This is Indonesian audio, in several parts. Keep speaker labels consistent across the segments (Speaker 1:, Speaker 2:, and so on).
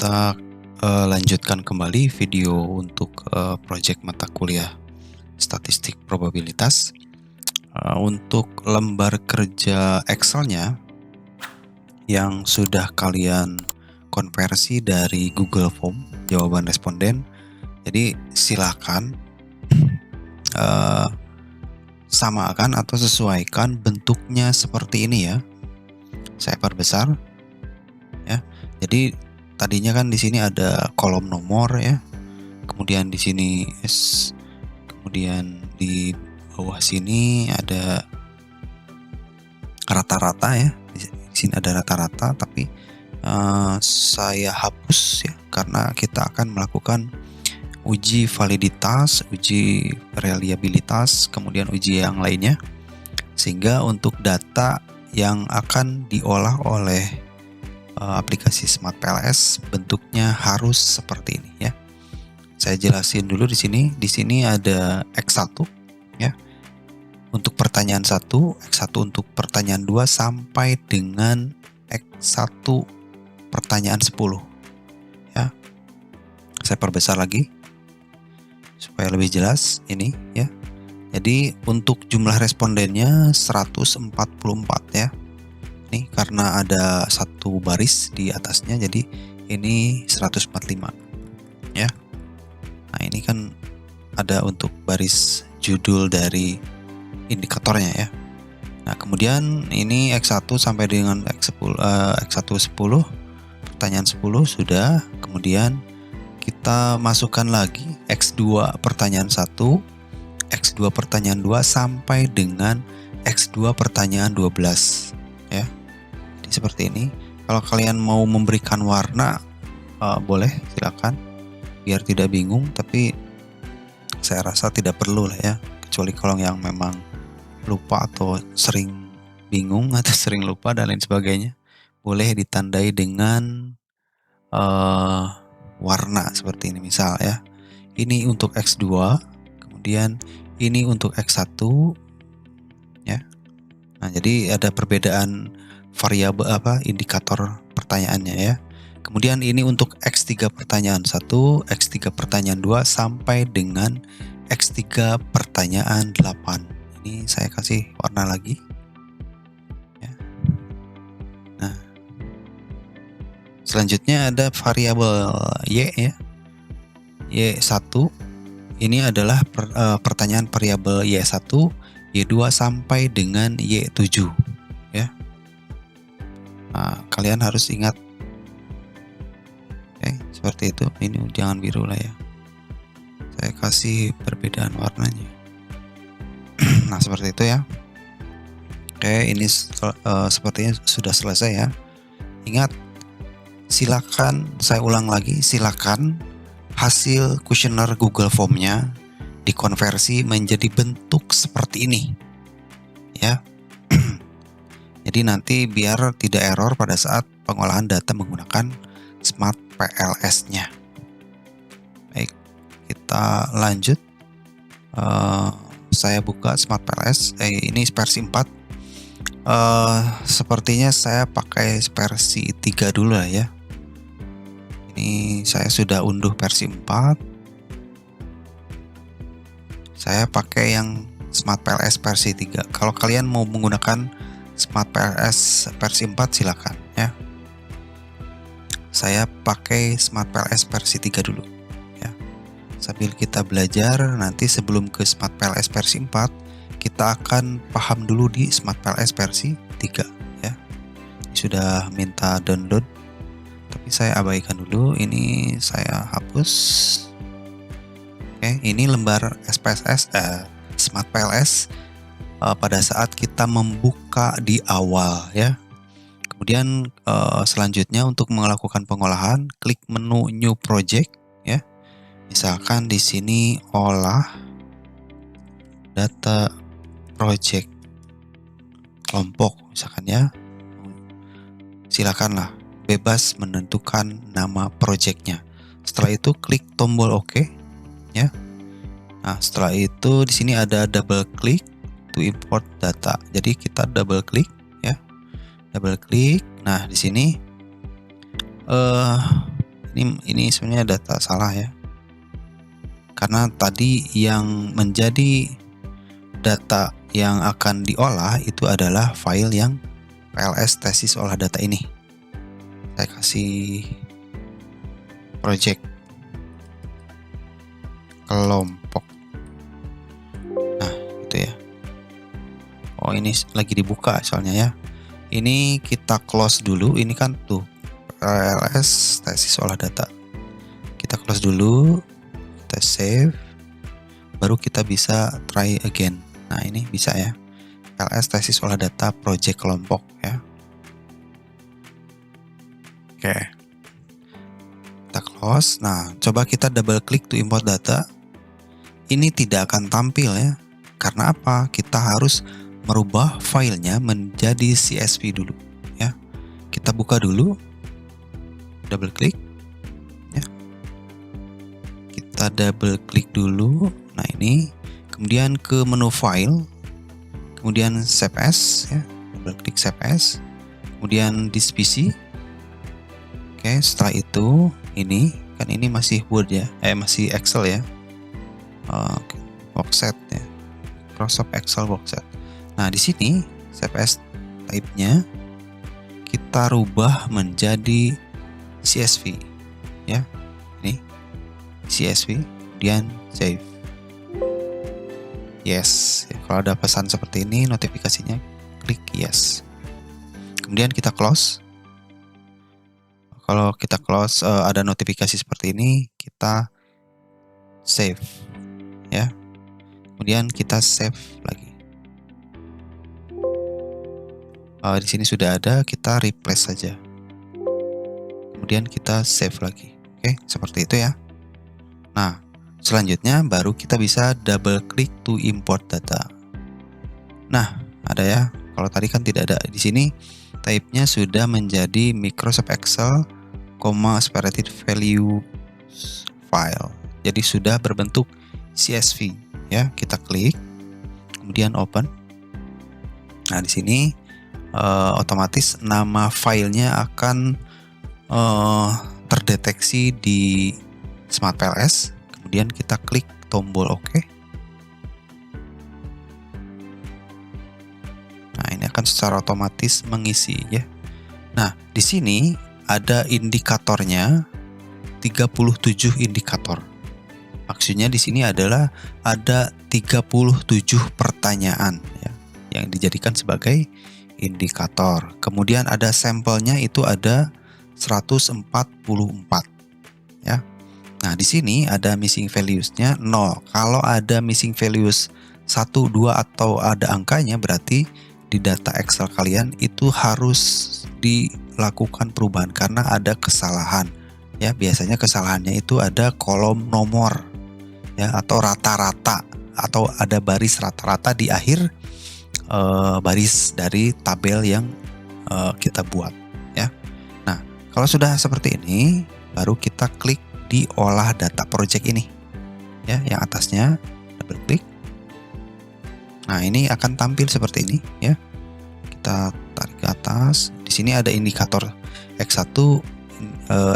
Speaker 1: kita lanjutkan kembali video untuk proyek mata kuliah statistik probabilitas. Untuk lembar kerja Excelnya yang sudah kalian konversi dari Google Form jawaban responden, jadi silakan samakan atau sesuaikan bentuknya seperti ini ya. Saya perbesar ya. Jadi tadinya kan di sini ada kolom nomor ya. Kemudian di sini kemudian di bawah sini ada rata-rata ya. Di sini ada rata-rata, tapi saya hapus ya karena kita akan melakukan uji validitas, uji reliabilitas, kemudian uji yang lainnya, sehingga untuk data yang akan diolah oleh aplikasi Smart PLS bentuknya harus seperti ini ya. Saya jelasin dulu di sini. Di sini ada X1 ya. Untuk pertanyaan 1, X1 untuk pertanyaan 2 sampai dengan X1 pertanyaan 10 ya. Saya perbesar lagi supaya lebih jelas ini ya. Jadi untuk jumlah respondennya 144 ya. Nih karena ada satu baris di atasnya, jadi ini 145 ya. Nah ini kan ada untuk baris judul dari indikatornya ya. Nah kemudian ini X1 sampai dengan X1 10 pertanyaan 10 sudah. Kemudian kita masukkan lagi X2 pertanyaan 1, X2 pertanyaan 2 sampai dengan X2 pertanyaan 12 ya. Jadi seperti ini. Kalau kalian mau memberikan warna boleh, silakan biar tidak bingung, tapi saya rasa tidak perlu lah ya, kecuali kalau yang memang lupa atau sering bingung atau sering lupa dan lain sebagainya, boleh ditandai dengan warna seperti ini misal ya. Ini untuk X2, kemudian ini untuk X1 ya. Nah, jadi ada perbedaan variabel indikator pertanyaannya ya. Kemudian ini untuk X3 pertanyaan 1, X3 pertanyaan 2 sampai dengan X3 pertanyaan 8. Ini saya kasih warna lagi ya. Nah, selanjutnya ada variabel Y ya. Y1 ini adalah pertanyaan variabel Y1, Y2 sampai dengan Y7 ya. Nah, kalian harus ingat seperti itu. Ini jangan biru lah ya. Saya kasih perbedaan warnanya. Nah, seperti itu ya. Oke, ini sepertinya sudah selesai ya. Ingat, silakan saya ulang lagi, silakan hasil kuesioner Google Form-nya dikonversi menjadi bentuk seperti ini ya. Jadi nanti biar tidak error pada saat pengolahan data menggunakan Smart PLS-nya. Baik, kita lanjut. Saya buka Smart PLS. Ini versi 4. Sepertinya saya pakai versi 3 dulu lah ya. Ini saya sudah unduh versi 4. Saya pakai yang Smart PLS versi 3. Kalau kalian mau menggunakan Smart PLS versi 4 silakan ya. Saya pakai Smart PLS versi 3 dulu ya. Sambil kita belajar, nanti sebelum ke Smart PLS versi 4 kita akan paham dulu di Smart PLS versi 3 ya. Ini sudah minta download, tapi saya abaikan dulu. Ini saya hapus. Oke, ini lembar SPSS Smart PLS pada saat kita membuka di awal ya. Kemudian selanjutnya untuk melakukan pengolahan, klik menu New Project ya. Misalkan di sini olah data project kelompok misalkan ya. Silakanlah bebas menentukan nama projectnya. Setelah itu klik tombol OK ya. Nah, setelah itu di sini ada double click to import data. Jadi kita double klik ya. Double klik. Nah, di sini Ini sebenarnya data salah ya. Karena tadi yang menjadi data yang akan diolah itu adalah file yang PLS tesis olah data ini. Saya kasih project kelompok. Nah, itu ya. Oh, ini lagi dibuka soalnya ya. Ini kita close dulu. Ini kan tuh PLS tesis olah data. Kita close dulu, kita save, baru kita bisa try again. Nah, ini bisa ya. PLS tesis olah data project kelompok ya. Oke. Kita close. Nah, coba kita double klik to import data. Ini tidak akan tampil ya. Karena apa? Kita harus merubah filenya menjadi CSV dulu ya. Kita buka dulu. Double klik ya. Kita double klik dulu. Nah, ini kemudian ke menu file, kemudian save as ya. Double klik save as. Kemudian this PC. Oke, setelah itu ini kan ini masih Word ya, masih Excel ya. Workset ya. Microsoft Excel workset. Nah, di sini save as type-nya kita rubah menjadi CSV ya. Ini CSV, kemudian save. Yes, ya, kalau ada pesan seperti ini notifikasinya klik yes. Kemudian kita close. Kalau kita close ada notifikasi seperti ini, kita save ya. Kemudian kita save lagi. Di sini sudah ada, kita replace saja. Kemudian kita save lagi. Oke, seperti itu ya. Nah, selanjutnya baru kita bisa double klik to import data. Nah, ada ya. Kalau tadi kan tidak ada. Di sini type-nya sudah menjadi Microsoft Excel, separated value file. Jadi sudah berbentuk CSV ya. Kita klik, kemudian open. Nah, di sini otomatis nama filenya akan terdeteksi di Smart PLS. Kemudian kita klik tombol OK. Nah, ini akan secara otomatis mengisi ya. Nah, di sini ada indikatornya 37 indikator. Maksudnya di sini adalah ada 37 pertanyaan ya, yang dijadikan sebagai indikator. Kemudian ada sampelnya itu ada 144 ya. Nah, di sini ada missing values-nya 0. Kalau ada missing values 1, 2 atau ada angkanya, berarti di data Excel kalian itu harus dilakukan perubahan karena ada kesalahan. Ya, biasanya kesalahannya itu ada kolom nomor ya, atau rata-rata, atau ada baris rata-rata di akhir baris dari tabel yang kita buat ya. Nah, kalau sudah seperti ini, baru kita klik di olah data project ini ya, yang atasnya double klik. Nah, ini akan tampil seperti ini ya. Kita tarik ke atas. Di sini ada indikator X1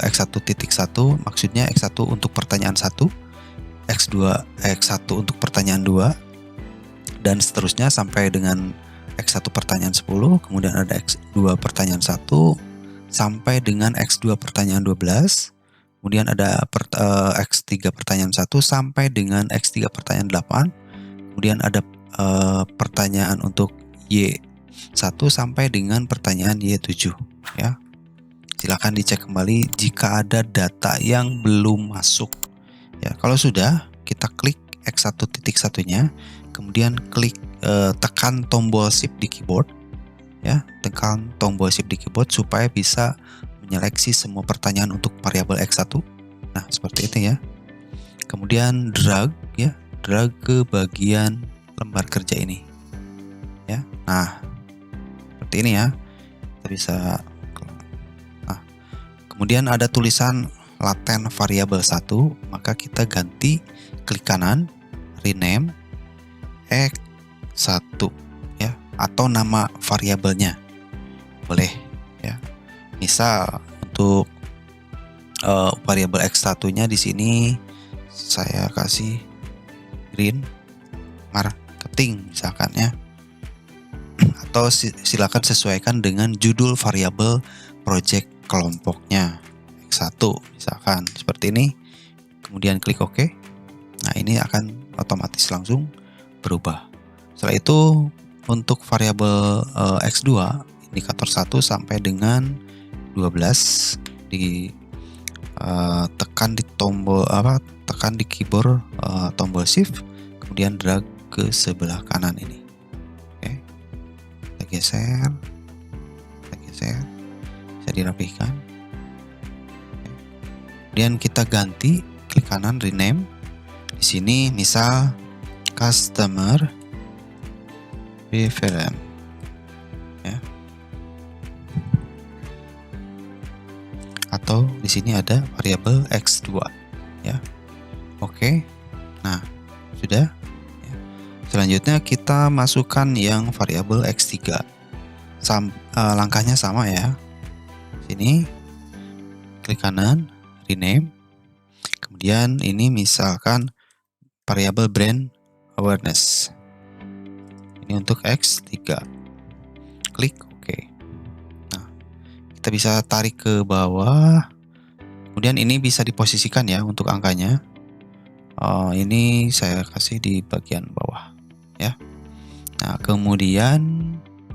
Speaker 1: X1.1, maksudnya X1 untuk pertanyaan 1, X1 untuk pertanyaan 2, dan seterusnya sampai dengan X1 pertanyaan 10, kemudian ada X2 pertanyaan 1 sampai dengan X2 pertanyaan 12, kemudian ada X3 pertanyaan 1 sampai dengan X3 pertanyaan 8, kemudian ada pertanyaan untuk Y1 sampai dengan pertanyaan Y7 ya. Silakan dicek kembali jika ada data yang belum masuk ya. Kalau sudah, kita klik X1.1-nya, kemudian klik tekan tombol shift di keyboard ya, tekan tombol shift di keyboard supaya bisa menyeleksi semua pertanyaan untuk variabel X1. Nah, seperti itu ya. Kemudian drag ya, drag ke bagian lembar kerja ini ya. Nah, seperti ini ya. Kita bisa, nah, kemudian ada tulisan laten variabel 1, maka kita ganti, klik kanan, rename X1 ya, atau nama variabelnya boleh ya. Misal untuk variabel X1-nya di sini saya kasih green marketing misalkan ya. Atau silakan sesuaikan dengan judul variabel project kelompoknya. X1 misalkan seperti ini. Kemudian klik OK. Nah, ini akan otomatis langsung berubah. Setelah itu untuk variabel X2 indikator 1 sampai dengan 12 tekan di tombol tekan di keyboard tombol shift, kemudian drag ke sebelah kanan ini. Oke. Kita geser. Bisa dirapihkan. Oke. Kemudian kita ganti, klik kanan rename. Di sini misal customer preference ya. Atau di sini ada variabel X2 ya. Oke. Nah, sudah ya. Selanjutnya kita masukkan yang variabel X3. Langkahnya sama ya. Sini klik kanan rename. Kemudian ini misalkan variabel brand awareness. Ini untuk X3. Klik OK. Nah, kita bisa tarik ke bawah. Kemudian ini bisa diposisikan ya untuk angkanya. Ini saya kasih di bagian bawah ya. Nah, kemudian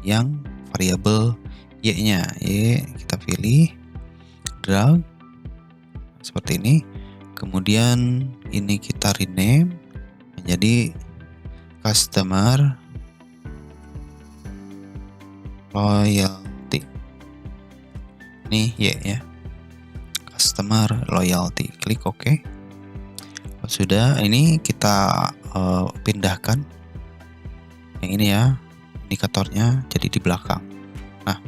Speaker 1: yang variabel Y-nya, kita pilih, drag seperti ini. Kemudian ini kita rename menjadi customer loyalty. Ini Y ya. Customer loyalty. Klik OK. Sudah, ini kita pindahkan yang ini ya, indikatornya jadi di belakang. Nah,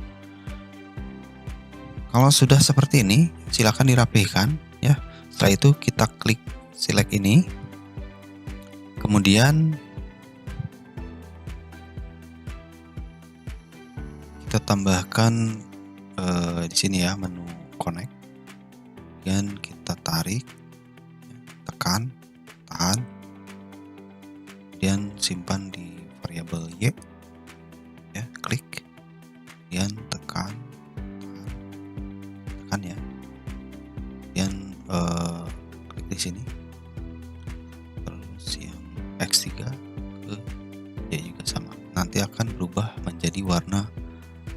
Speaker 1: kalau sudah seperti ini, silakan dirapihkan ya. Setelah itu kita klik select ini. Kemudian kita tambahkan di sini ya menu connect. Kemudian kita tarik, tekan, tahan. Kemudian simpan di variabel Y ya, klik. Kemudian tekan, tahan, tekan ya. Kemudian klik di sini. Terus yang X3 ke Y juga sama. Nanti akan berubah menjadi warna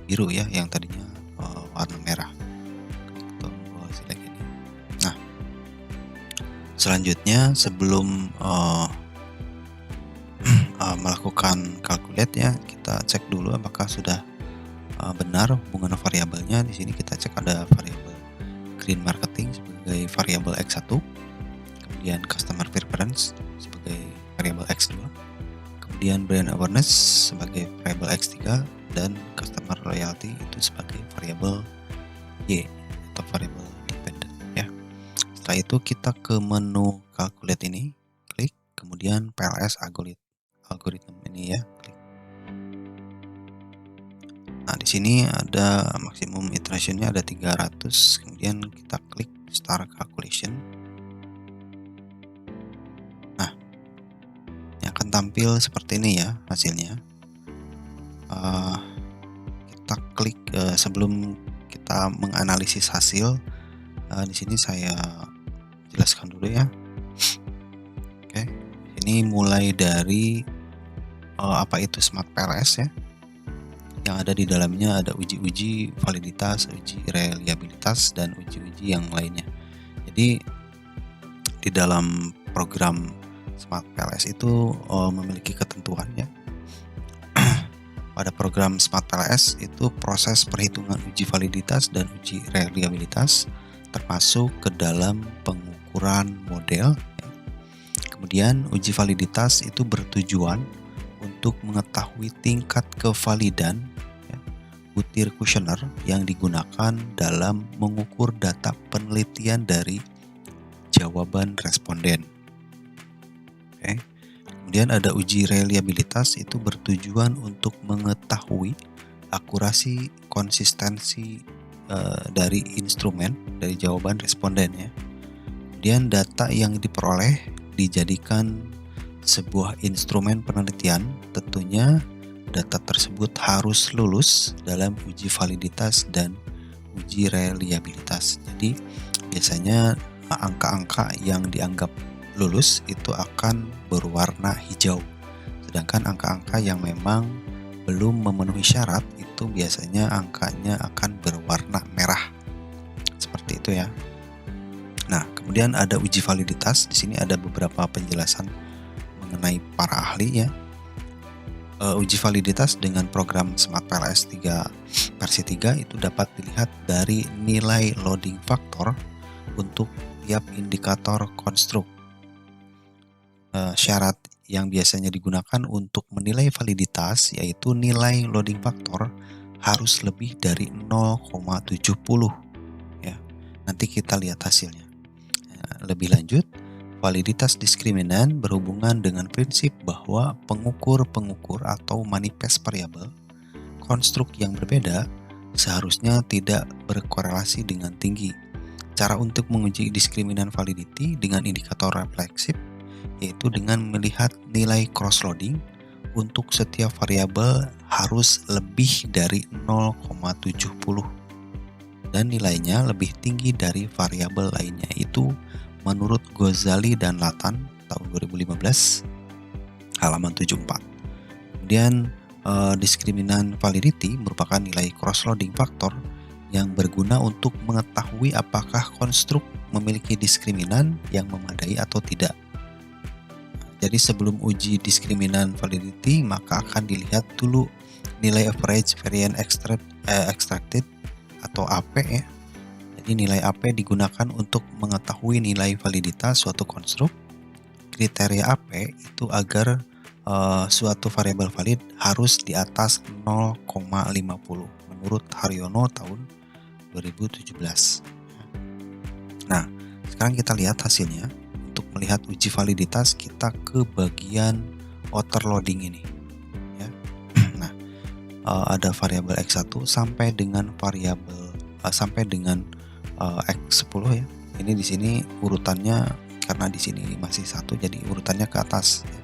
Speaker 1: biru ya, yang tadinya warna merah. Klik tombol select ini. Nah, selanjutnya sebelum melakukan calculate ya, kita cek dulu apakah sudah benar hubungan variabelnya. Di sini kita cek ada variabel green marketing sebagai variabel X1, kemudian customer preference sebagai variabel X2, kemudian brand awareness sebagai variabel X3, dan customer loyalty itu sebagai variabel Y atau variabel dependent ya. Setelah itu kita ke menu calculate ini, klik, kemudian PLS algorithm ini ya, klik. Nah, di sini ada maksimum iterationnya ada 300, kemudian kita klik start calculation. Nah, ini akan tampil seperti ini ya hasilnya. Kita klik sebelum kita menganalisis hasil. Di sini saya jelaskan dulu ya. Oke, ini mulai dari apa itu Smart PLS ya. Yang ada di dalamnya ada uji-uji validitas, uji reliabilitas, dan uji-uji yang lainnya. Jadi di dalam program Smart PLS itu memiliki ketentuan ya. Pada program Smart PLS itu proses perhitungan uji validitas dan uji reliabilitas termasuk ke dalam pengukuran model ya. Kemudian uji validitas itu bertujuan untuk mengetahui tingkat kevalidan ya, butir kuesioner yang digunakan dalam mengukur data penelitian dari jawaban responden. Oke. Kemudian ada uji reliabilitas itu bertujuan untuk mengetahui akurasi, konsistensi dari instrumen, dari jawaban responden ya. Kemudian data yang diperoleh dijadikan sebuah instrumen penelitian. Tentunya data tersebut harus lulus dalam uji validitas dan uji reliabilitas. Jadi biasanya angka-angka yang dianggap lulus itu akan berwarna hijau. Sedangkan angka-angka yang memang belum memenuhi syarat itu biasanya angkanya akan berwarna merah. Seperti itu ya. Nah, kemudian ada uji validitas. Di sini ada beberapa penjelasan mengenai para ahli ya. Uji validitas dengan program Smart PLS 3 versi 3 itu dapat dilihat dari nilai loading factor untuk tiap indikator konstruk. Syarat yang biasanya digunakan untuk menilai validitas yaitu nilai loading factor harus lebih dari 0,70 ya. Nanti kita lihat hasilnya. Lebih lanjut, validitas diskriminan berhubungan dengan prinsip bahwa pengukur-pengukur atau manifest variabel konstruk yang berbeda seharusnya tidak berkorelasi dengan tinggi. Cara untuk menguji diskriminan validity dengan indikator refleksif yaitu dengan melihat nilai cross-loading untuk setiap variabel harus lebih dari 0,70 dan nilainya lebih tinggi dari variabel lainnya. Itu menurut Ghazali dan Lathan tahun 2015 halaman 74. Kemudian diskriminan validity merupakan nilai cross-loading factor yang berguna untuk mengetahui apakah konstruk memiliki diskriminan yang memadai atau tidak. Jadi sebelum uji diskriminan validity maka akan dilihat dulu nilai average variance extracted atau AP ya. Jadi nilai AP digunakan untuk mengetahui nilai validitas suatu konstruk. Kriteria AP itu agar suatu variabel valid harus di atas 0,50 menurut Haryono tahun 2017. Nah, sekarang kita lihat hasilnya. Untuk melihat uji validitas kita ke bagian outer loading ini ya. Nah, ada variabel X1 sampai dengan variabel sampai dengan X10 ya. Ini di sini urutannya karena di sini masih satu jadi urutannya ke atas ya.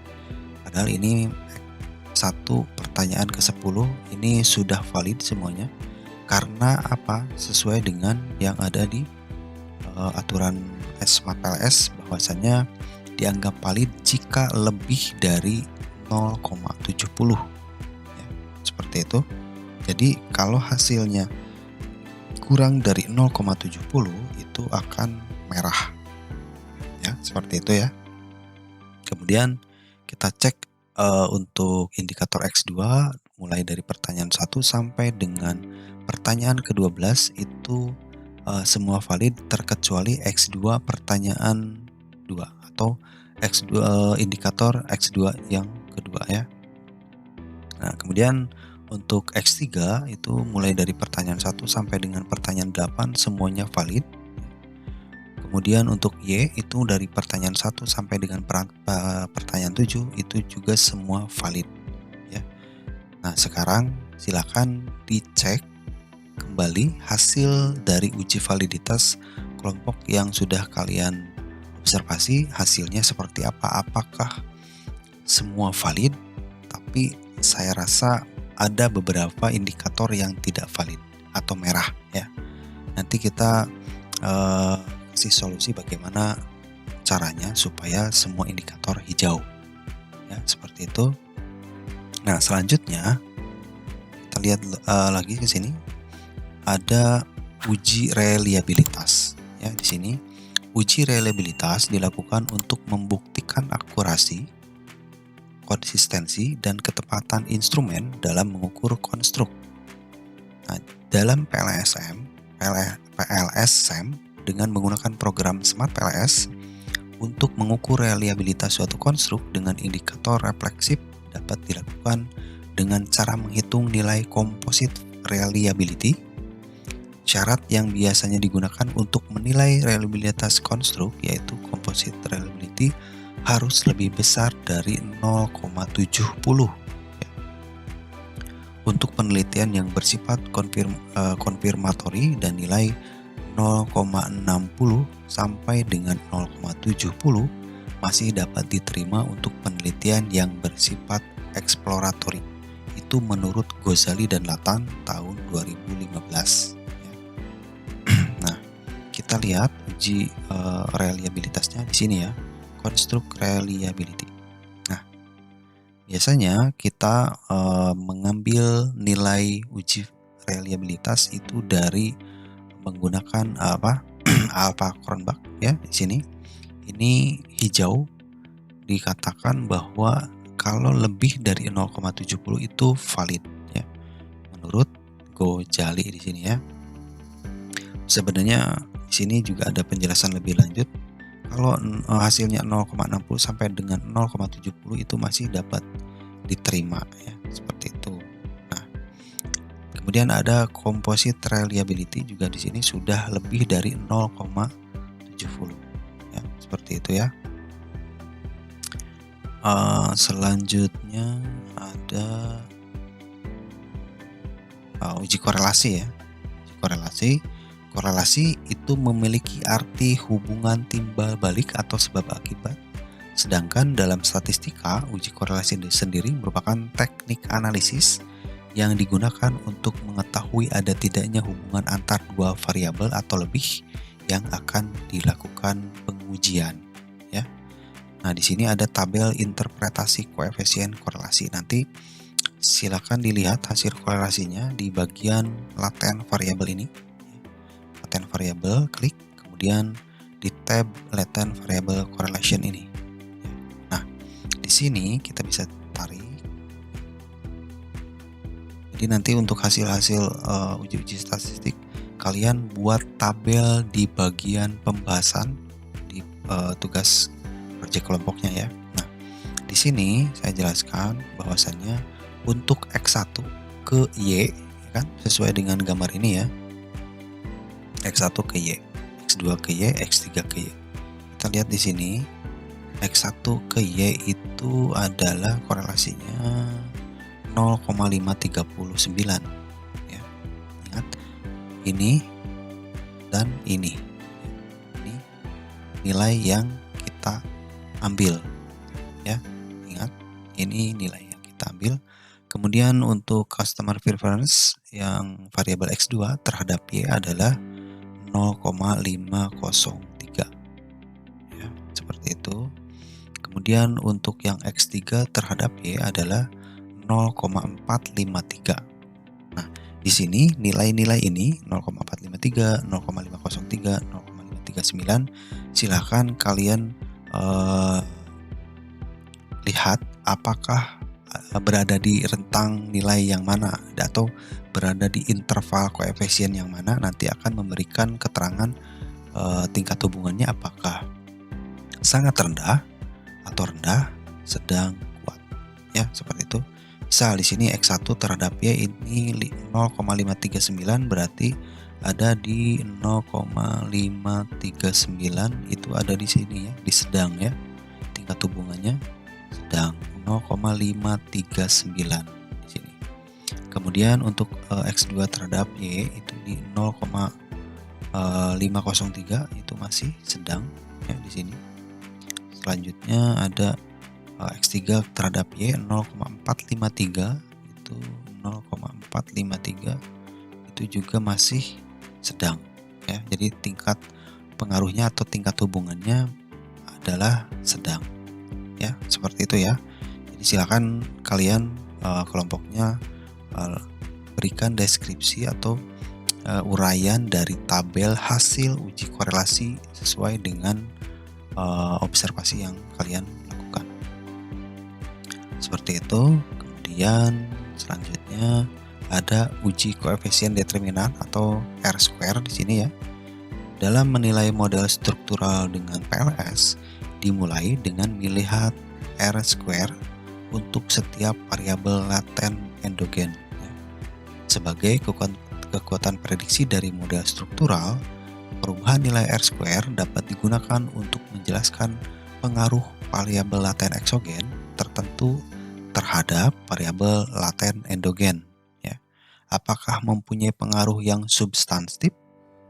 Speaker 1: Padahal ini satu pertanyaan ke-10 ini sudah valid semuanya karena apa? Sesuai dengan yang ada di aturan Smart PLS bahwasanya dianggap valid jika lebih dari 0,70 ya, seperti itu. Jadi kalau hasilnya kurang dari 0,70 itu akan merah ya, seperti itu ya. Kemudian kita cek untuk indikator X2 mulai dari pertanyaan 1 sampai dengan pertanyaan ke-12 itu semua valid terkecuali X2 pertanyaan 2 atau X2 indikator X2 yang kedua ya. Nah, kemudian untuk X3 itu mulai dari pertanyaan 1 sampai dengan pertanyaan 8 semuanya valid. Kemudian untuk Y itu dari pertanyaan 1 sampai dengan pertanyaan 7 itu juga semua valid ya. Nah, sekarang silakan dicek kembali hasil dari uji validitas kelompok yang sudah kalian observasi hasilnya seperti apa. Apakah semua valid? Tapi saya rasa ada beberapa indikator yang tidak valid atau merah ya. Nanti kita kasih solusi bagaimana caranya supaya semua indikator hijau ya, seperti itu. Nah, selanjutnya kita lihat lagi ke sini. Ada uji reliabilitas ya. Di sini uji reliabilitas dilakukan untuk membuktikan akurasi, konsistensi dan ketepatan instrumen dalam mengukur konstruk. Nah, dalam PLSM dengan menggunakan program Smart PLS untuk mengukur reliabilitas suatu konstruk dengan indikator refleksif dapat dilakukan dengan cara menghitung nilai composite reliability. Syarat yang biasanya digunakan untuk menilai reliabilitas konstruk yaitu composite reliability harus lebih besar dari 0,70 ya. untuk penelitian yang bersifat konfirmatori dan nilai 0,60 sampai dengan 0,70 masih dapat diterima untuk penelitian yang bersifat eksploratory. Itu menurut Ghazali dan Lathan tahun 2015. Nah, kita lihat uji reliabilitasnya di sini ya, construct reliability. Nah, biasanya kita mengambil nilai uji reliabilitas itu dari menggunakan alpha Cronbach ya di sini. Ini hijau dikatakan bahwa kalau lebih dari 0,70 itu valid ya. Menurut Ghazali di sini ya. Sebenarnya di sini juga ada penjelasan lebih lanjut. Kalau hasilnya 0,60 sampai dengan 0,70 itu masih dapat diterima ya, seperti itu. Nah, kemudian ada composite reliability juga di sini sudah lebih dari 0,70 ya, seperti itu ya. Selanjutnya ada uji korelasi ya. Korelasi itu memiliki arti hubungan timbal balik atau sebab akibat. Sedangkan dalam statistika, uji korelasi sendiri merupakan teknik analisis yang digunakan untuk mengetahui ada tidaknya hubungan antar dua variabel atau lebih yang akan dilakukan pengujian ya. Nah, di sini ada tabel interpretasi koefisien korelasi. Nanti silakan dilihat hasil korelasinya di bagian latent variabel ini. Latent variable, klik, kemudian di tab latent variable correlation ini. Nah, di sini kita bisa tarik. Jadi nanti untuk hasil-hasil uji-uji statistik, kalian buat tabel di bagian pembahasan di tugas project kelompoknya ya. Nah, di sini saya jelaskan bahwasannya untuk X1 ke Y, kan sesuai dengan gambar ini ya. X1 ke Y, X2 ke Y, X3 ke Y. Kita lihat di sini X1 ke Y itu adalah korelasinya 0,539 ya. Ingat, ini dan ini. Ini nilai yang kita ambil ya. Ingat, ini nilai yang kita ambil. Kemudian untuk customer preference yang variabel X2 terhadap Y adalah 0,503 ya, seperti itu. Kemudian untuk yang X3 terhadap Y adalah 0,453. Nah, di sini nilai-nilai ini 0,453, 0,503, 0,539 silahkan kalian lihat apakah berada di rentang nilai yang mana atau berada di interval koefisien yang mana, nanti akan memberikan keterangan tingkat hubungannya apakah sangat rendah atau rendah, sedang, kuat ya, seperti itu. Misal di sini X1 terhadap Y ini 0,539 berarti ada di 0,539 itu ada di sini ya, di sedang ya. Tingkat hubungannya sedang 0,539 di sini. Kemudian untuk X2 terhadap Y itu di 0,503 itu masih sedang ya di sini. Selanjutnya ada X3 terhadap Y 0,453 itu 0,453 itu juga masih sedang ya. Jadi tingkat pengaruhnya atau tingkat hubungannya adalah sedang ya, seperti itu ya. Jadi silakan kalian kelompoknya berikan deskripsi atau uraian dari tabel hasil uji korelasi sesuai dengan observasi yang kalian lakukan. Seperti itu. Kemudian selanjutnya ada uji koefisien determinan atau R-square di sini ya. Dalam menilai model struktural dengan PLS, dimulai dengan melihat R-square untuk setiap variabel laten endogen. Sebagai kekuatan prediksi dari model struktural, perubahan nilai R-square dapat digunakan untuk menjelaskan pengaruh variabel laten eksogen tertentu terhadap variabel laten endogen apakah mempunyai pengaruh yang substantif?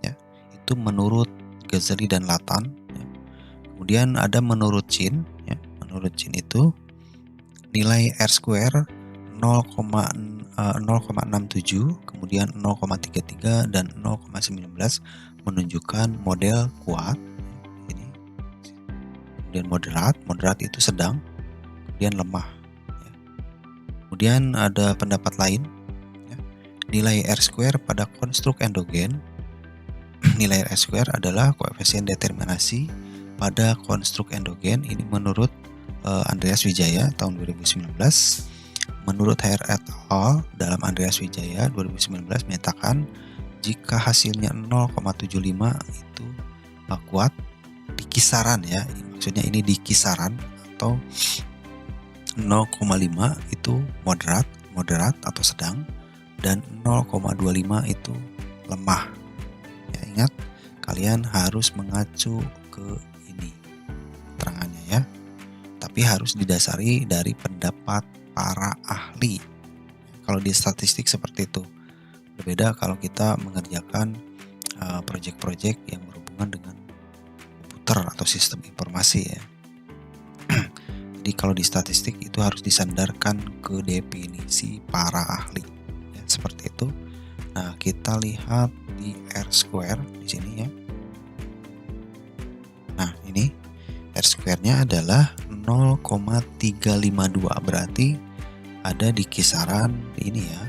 Speaker 1: Ya, itu menurut Ghazali dan Latan. Ya. Kemudian ada menurut Chin. Ya, menurut Chin itu nilai R square 0,67, kemudian 0,33 dan 0,19 menunjukkan model kuat. Ini kemudian moderat itu sedang, kemudian lemah. Ya. Kemudian ada pendapat lain. Ya. Nilai R square pada konstruk endogen. Nilai R square adalah koefisien determinasi pada konstruk endogen. Ini menurut Andreas Wijaya tahun 2019. Menurut Hair et al. Dalam Andreas Wijaya 2019 menyatakan jika hasilnya 0,75 itu kuat di kisaran, ya, maksudnya ini di kisaran, atau 0,5 itu moderat atau sedang, dan 0,25 itu lemah. Ya, ingat, kalian harus mengacu ke ini keterangannya, ya. Tapi harus didasari dari pendapat para ahli. Kalau di statistik seperti itu. Berbeda kalau kita mengerjakan proyek-proyek yang berhubungan dengan komputer atau sistem informasi, ya. Jadi kalau di statistik itu harus disandarkan ke definisi para ahli, ya, seperti itu. Nah, kita lihat di R square di sini, ya. Nah, ini R square-nya adalah 0,352, berarti ada di kisaran ini, ya.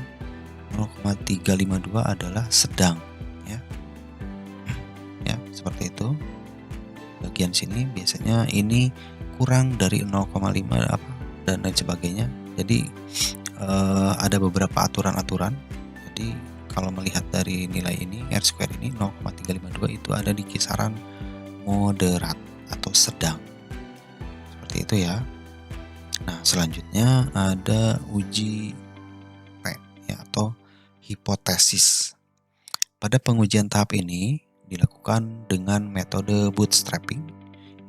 Speaker 1: 0,352 adalah sedang, ya. Ya, seperti itu. Bagian sini biasanya ini kurang dari 0,5 apa dan lain sebagainya. Jadi ada beberapa aturan-aturan. Jadi kalau melihat dari nilai ini, R square ini 0,352 itu ada di kisaran moderat atau sedang. Seperti itu, ya. Nah, selanjutnya ada uji P, ya, atau hipotesis. Pada pengujian tahap ini dilakukan dengan metode bootstrapping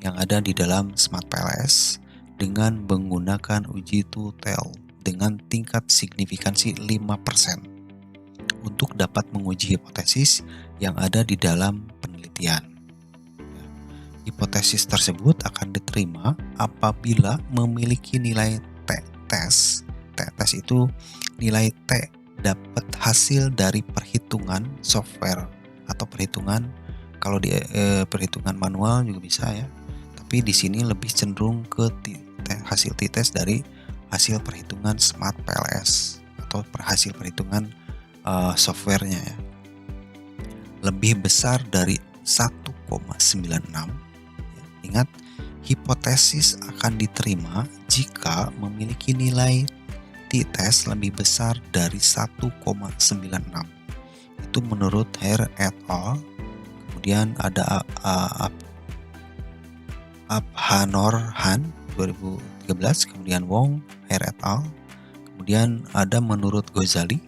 Speaker 1: yang ada di dalam Smart PLS dengan menggunakan uji two-tail dengan tingkat signifikansi 5% untuk dapat menguji hipotesis yang ada di dalam penelitian. Hipotesis tersebut akan diterima apabila memiliki nilai t-test. T-test itu nilai T dapat hasil dari perhitungan software atau perhitungan, kalau di perhitungan manual juga bisa, ya. Tapi di sini lebih cenderung ke hasil t-test dari hasil perhitungan Smart PLS atau hasil perhitungan softwarenya, ya. Lebih besar dari 1,96. Ingat, hipotesis akan diterima jika memiliki nilai t-test lebih besar dari 1,96. Itu menurut Hair et al. Kemudian ada Abhanorhan 2013, kemudian Wong, Hair et al. Kemudian ada menurut Ghazali.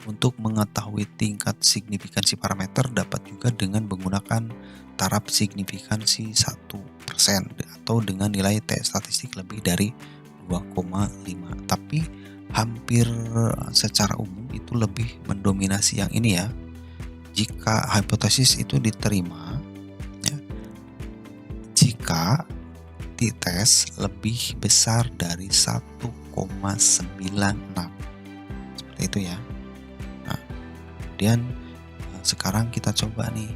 Speaker 1: Untuk mengetahui tingkat signifikansi parameter dapat juga dengan menggunakan taraf signifikansi 1% atau dengan nilai T statistik lebih dari 2,5. Tapi hampir secara umum itu lebih mendominasi yang ini, ya. Jika hipotesis itu diterima, ya, jika t-test lebih besar dari 1,96. Seperti itu, ya. Nah, kemudian sekarang kita coba nih.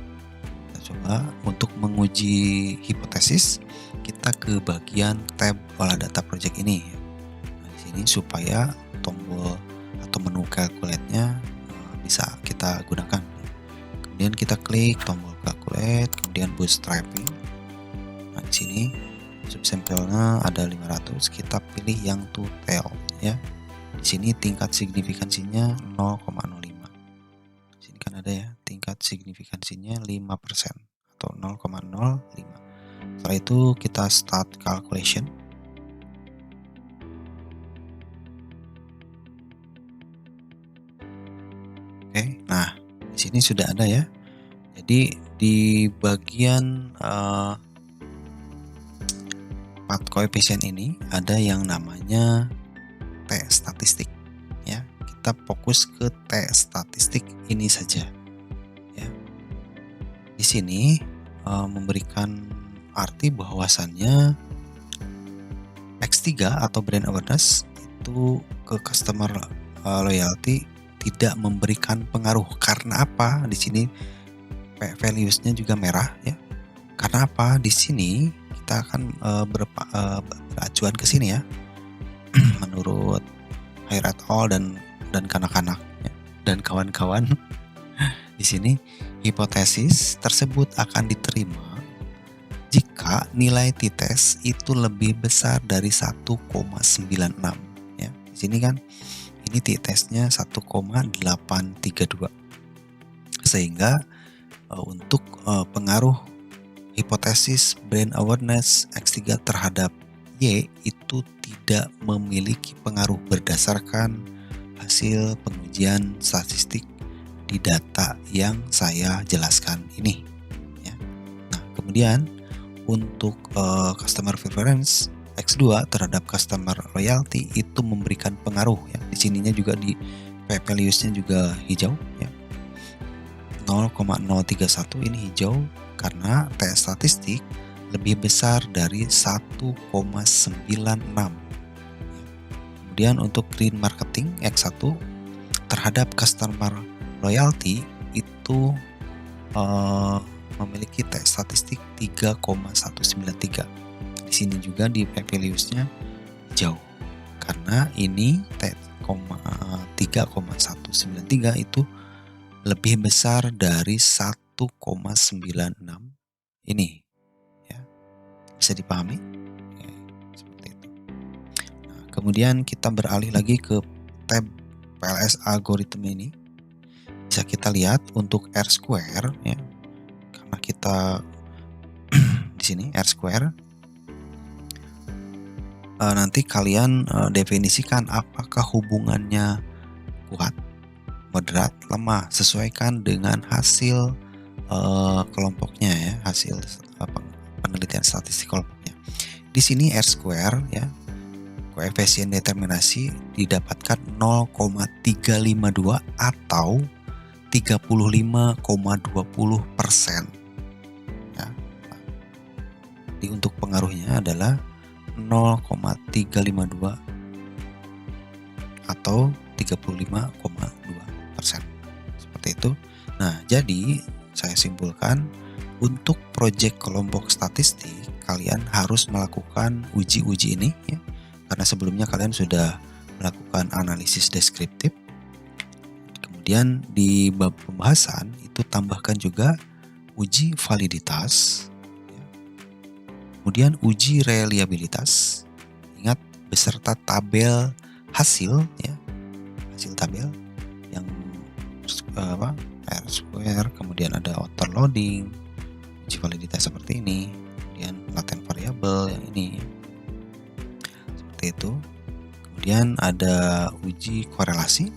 Speaker 1: Kita coba untuk menguji hipotesis, kita ke bagian tab olah data project ini. Nah, di sini supaya tombol atau menu calculate-nya bisa kita gunakan. Kemudian kita klik tombol calculate, kemudian bootstrapping. Nah, di sini subsampelnya ada 500, kita pilih yang two-tail, ya. Di sini tingkat signifikansinya 0,05. Di sini kan ada, ya, tingkat signifikansinya 5% atau 0,05. Setelah itu kita start calculation. Oke, nah di sini sudah ada, ya. Jadi di bagian part koefisien ini ada yang namanya T statistik, ya. kita fokus ke T statistik ini saja ya. Di sini memberikan arti bahwasannya X3 atau brand awareness itu ke customer loyalty tidak memberikan pengaruh. Karena apa? Di sini values-nya juga merah ya. Karena apa? Di sini kita akan beracuan ke sini ya. Menurut Hire et al dan kanak-kanak ya, dan kawan-kawan di sini hipotesis tersebut akan diterima jika nilai t-test itu lebih besar dari 1,96 ya. Di sini kan ini t-testnya 1,832 sehingga untuk pengaruh hipotesis brand awareness X3 terhadap Y itu tidak memiliki pengaruh berdasarkan hasil pengujian statistik di data yang saya jelaskan ini ya. Nah, kemudian untuk customer preference X2 terhadap customer loyalty itu memberikan pengaruh ya. Di sininya juga di values-nya juga hijau ya. 0,031 ini hijau karena T statistik lebih besar dari 1,96. Kemudian untuk green marketing X1 terhadap customer loyalty itu memiliki T statistik 3,193. Di sini juga di values-nya hijau karena ini T 3,193 itu lebih besar dari 1,96 ini ya. Bisa dipahami? Oke, seperti itu. Nah, kemudian kita beralih lagi ke tab PLS algoritma ini. Bisa kita lihat untuk R square ya. Karena kita di sini R square nanti kalian definisikan apakah hubungannya kuat, moderat, lemah, sesuaikan dengan hasil kelompoknya ya, hasil penelitian statistik kelompoknya. Di sini R square ya, koefisien determinasi didapatkan 0,352 atau 35,20% ya. Jadi untuk pengaruhnya adalah 0,352 atau 35,2%. Seperti itu. Nah, jadi saya simpulkan untuk proyek kelompok statistik kalian harus melakukan uji-uji ini ya. Karena sebelumnya kalian sudah melakukan analisis deskriptif. Kemudian di bab pembahasan itu tambahkan juga uji validitas. Kemudian uji reliabilitas. Ingat beserta tabel hasil ya. Hasil tabel yang R square, kemudian ada outer loading, uji validitas seperti ini, kemudian latent variable yang ini seperti itu. Kemudian ada uji korelasi,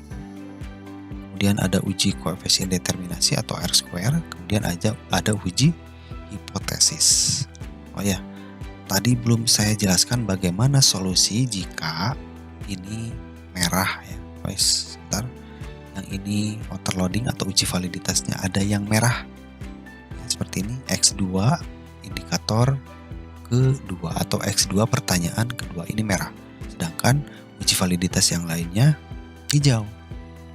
Speaker 1: kemudian ada uji koefisien determinasi atau R square, kemudian ada uji hipotesis. Oh ya, tadi belum saya jelaskan bagaimana solusi jika ini merah ya. Guys, sebentar. Yang ini overloading atau uji validitasnya ada yang merah. Ya, seperti ini X2 indikator kedua atau X2 pertanyaan kedua ini merah. Sedangkan uji validitas yang lainnya hijau.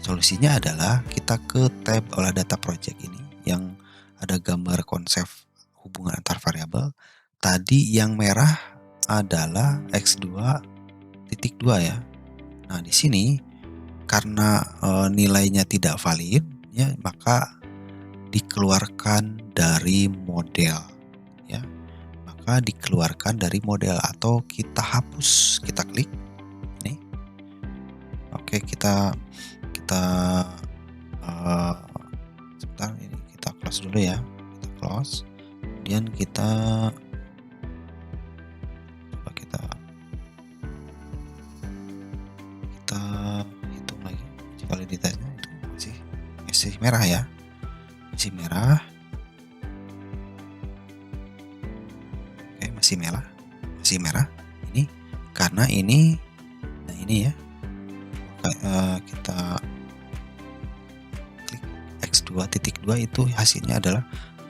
Speaker 1: Solusinya adalah kita ke tab olah data project ini yang ada gambar konsep hubungan antar variabel. Tadi yang merah adalah X2.2 ya. Nah, di sini karena nilainya tidak valid ya, maka dikeluarkan dari model ya. Maka dikeluarkan dari model atau kita hapus, kita klik ini. Oke, kita sebentar, ini kita close dulu ya. Kita close. Kemudian kita hitung lagi validitasnya, itu masih merah ya, masih merah. Oke, masih merah ini karena ini, nah ini ya, kita klik X2.2 itu hasilnya adalah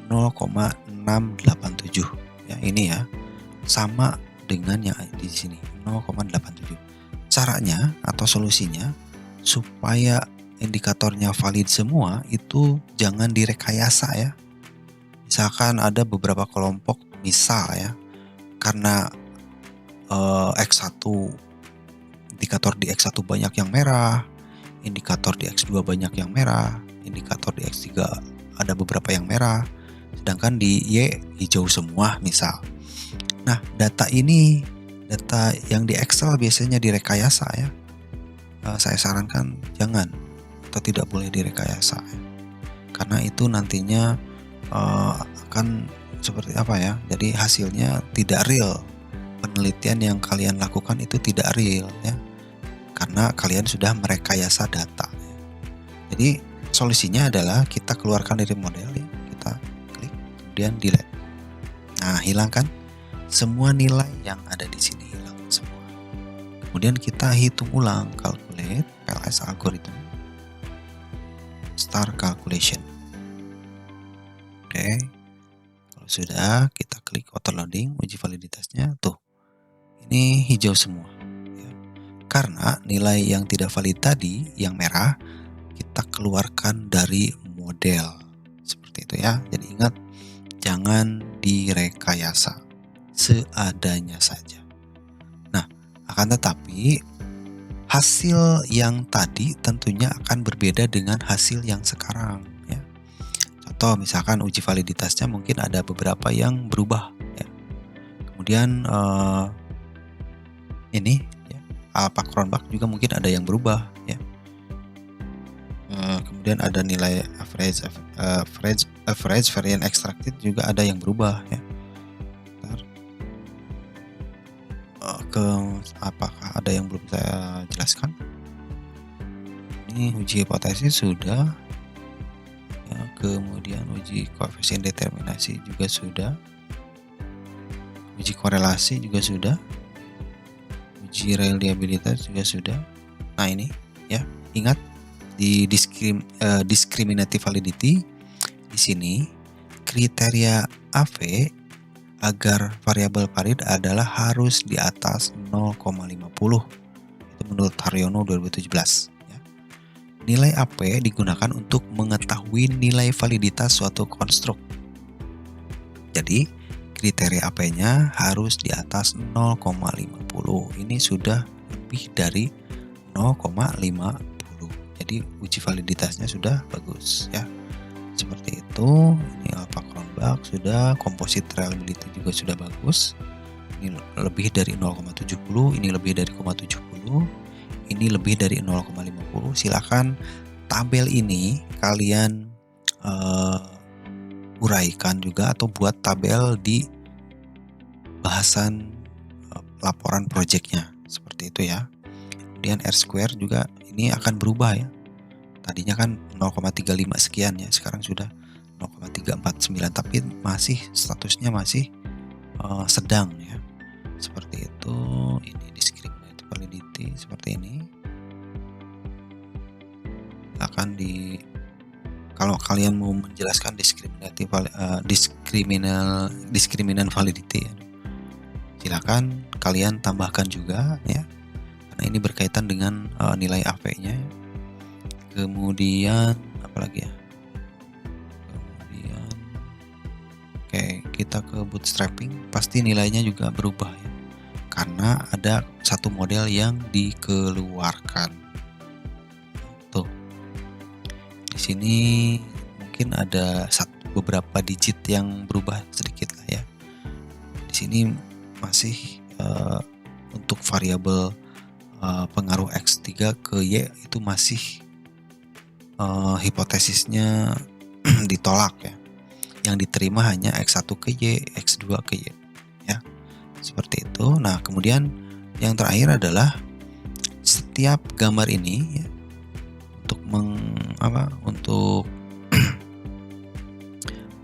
Speaker 1: 0,687 ya, ini ya sama dengan yang di sini 0,87. Caranya atau solusinya supaya indikatornya valid semua itu jangan direkayasa ya. Misalkan ada beberapa kelompok, misal ya, karena X1 indikator di X1 banyak yang merah, indikator di X2 banyak yang merah, indikator di X3 ada beberapa yang merah, sedangkan di Y hijau semua misal. Nah, data yang di Excel biasanya direkayasa ya. Saya sarankan jangan atau tidak boleh direkayasa ya. Karena itu nantinya akan seperti apa ya? Jadi hasilnya tidak real. Penelitian yang kalian lakukan itu tidak real ya. Karena kalian sudah merekayasa data. Jadi solusinya adalah kita keluarkan dari model ya. Kita klik kemudian delete. Nah, hilangkan semua nilai yang ada di sini, hilang semua. Kemudian kita hitung ulang, calculate PLS algorithm, start calculation. Oke, kalau sudah kita klik auto loading, uji validitasnya tuh, ini hijau semua. Ya. Karena nilai yang tidak valid tadi, yang merah, kita keluarkan dari model, seperti itu ya. Jadi ingat, jangan direkayasa. Seadanya saja. Nah, akan tetapi hasil yang tadi tentunya akan berbeda dengan hasil yang sekarang ya. Contoh misalkan uji validitasnya mungkin ada beberapa yang berubah ya. Kemudian ini ya, alpha cronbach juga mungkin ada yang berubah ya. Kemudian ada nilai average variance extracted juga ada yang berubah ya. Apakah ada yang belum saya jelaskan? Ini uji hipotesis sudah ya, kemudian uji koefisien determinasi juga sudah, uji korelasi juga sudah, uji reliabilitas juga sudah. Nah ini ya, ingat di discriminative validity di sini kriteria AV agar variabel valid adalah harus di atas 0,50. Itu menurut Haryono 2017. Ya. Nilai AP digunakan untuk mengetahui nilai validitas suatu konstruk. Jadi kriteria AP-nya harus di atas 0,50. Ini sudah lebih dari 0,50. Jadi uji validitasnya sudah bagus ya. Seperti itu. Ini alpha cronbach sudah, composite reliability juga sudah bagus. Ini lebih dari 0,70, ini lebih dari 0,70, ini lebih dari 0,50. Silakan tabel ini kalian uraikan juga atau buat tabel di bahasan laporan projectnya seperti itu ya. Kemudian R-square juga ini akan berubah ya. Tadinya kan 0,35 sekian ya, sekarang sudah 0,349, tapi masih statusnya masih sedang ya. Seperti itu. Ini discriminative validity seperti ini. Kalau kalian mau menjelaskan discriminant validity ya, silakan kalian tambahkan juga ya. Karena ini berkaitan dengan nilai AV-nya ya. Kemudian apalagi ya? Kemudian oke, kita ke bootstrapping, pasti nilainya juga berubah ya. Karena ada satu model yang dikeluarkan. Tuh. Di sini mungkin ada beberapa digit yang berubah sedikit lah ya. Di sini masih untuk variabel pengaruh X3 ke Y itu masih hipotesisnya ditolak ya. Yang diterima hanya X1 ke Y, X2 ke Y ya. Seperti itu. Nah, kemudian yang terakhir adalah setiap gambar ini ya, untuk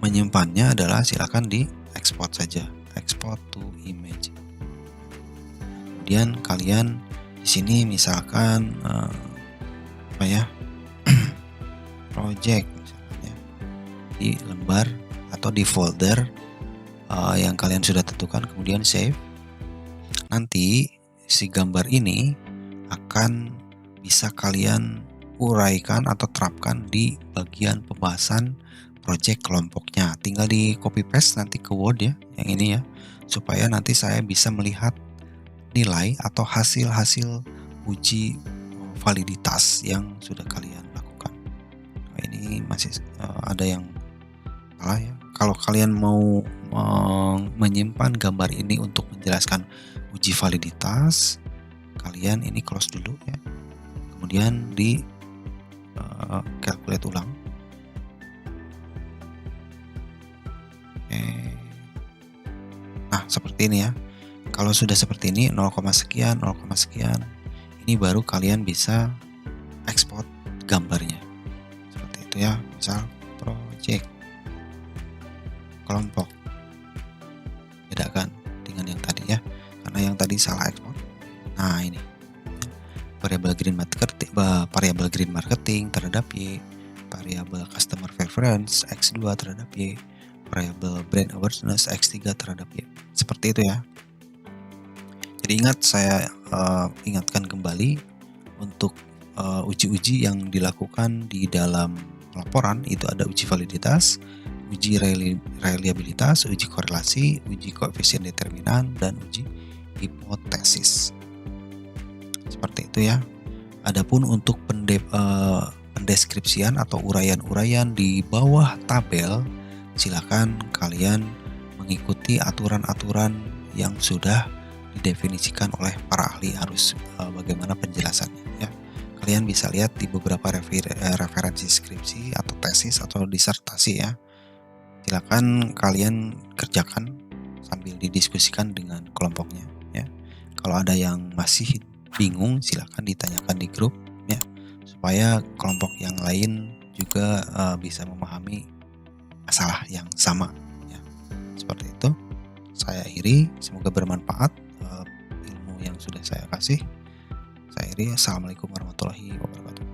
Speaker 1: menyimpannya adalah silakan di export saja, export to image. Kemudian kalian di sini misalkan ya, project misalkan ya, di lembar atau di folder yang kalian sudah tentukan, kemudian save. Nanti si gambar ini akan bisa kalian uraikan atau terapkan di bagian pembahasan project kelompoknya. Tinggal di copy paste nanti ke Word ya, yang ini ya, supaya nanti saya bisa melihat nilai atau hasil-hasil uji validitas yang sudah kalian lakukan. Nah, ini masih ada yang salah ya. Kalau kalian mau menyimpan gambar ini untuk menjelaskan uji validitas, kalian ini close dulu ya. Kemudian di calculate ulang. Oke. Nah, seperti ini ya. Kalau sudah seperti ini 0, sekian, 0, sekian, ini baru kalian bisa ekspor gambarnya. Seperti itu ya. Misal project kelompok. Bedakan dengan yang tadi ya. Karena yang tadi salah ekspor. Nah, ini. Variabel green marketing terhadap Y, variabel customer preference X2 terhadap Y, variabel brand awareness X3 terhadap Y. Seperti itu ya. Jadi ingat, saya ingatkan kembali untuk uji-uji yang dilakukan di dalam laporan itu ada uji validitas, uji reliabilitas, uji korelasi, uji koefisien determinan, dan uji hipotesis. Seperti itu ya. Adapun untuk pendeskripsian atau uraian-uraian di bawah tabel, silakan kalian mengikuti aturan-aturan yang sudah didefinisikan oleh para ahli, harus bagaimana penjelasannya ya. Kalian bisa lihat di beberapa referensi skripsi atau tesis atau disertasi ya. Silakan kalian kerjakan sambil didiskusikan dengan kelompoknya ya. Kalau ada yang masih bingung, silakan ditanyakan di grup ya, supaya kelompok yang lain juga bisa memahami masalah yang sama ya. Seperti itu. Saya akhiri, semoga bermanfaat ilmu yang sudah saya kasih. Saya akhiri. Assalamualaikum warahmatullahi wabarakatuh.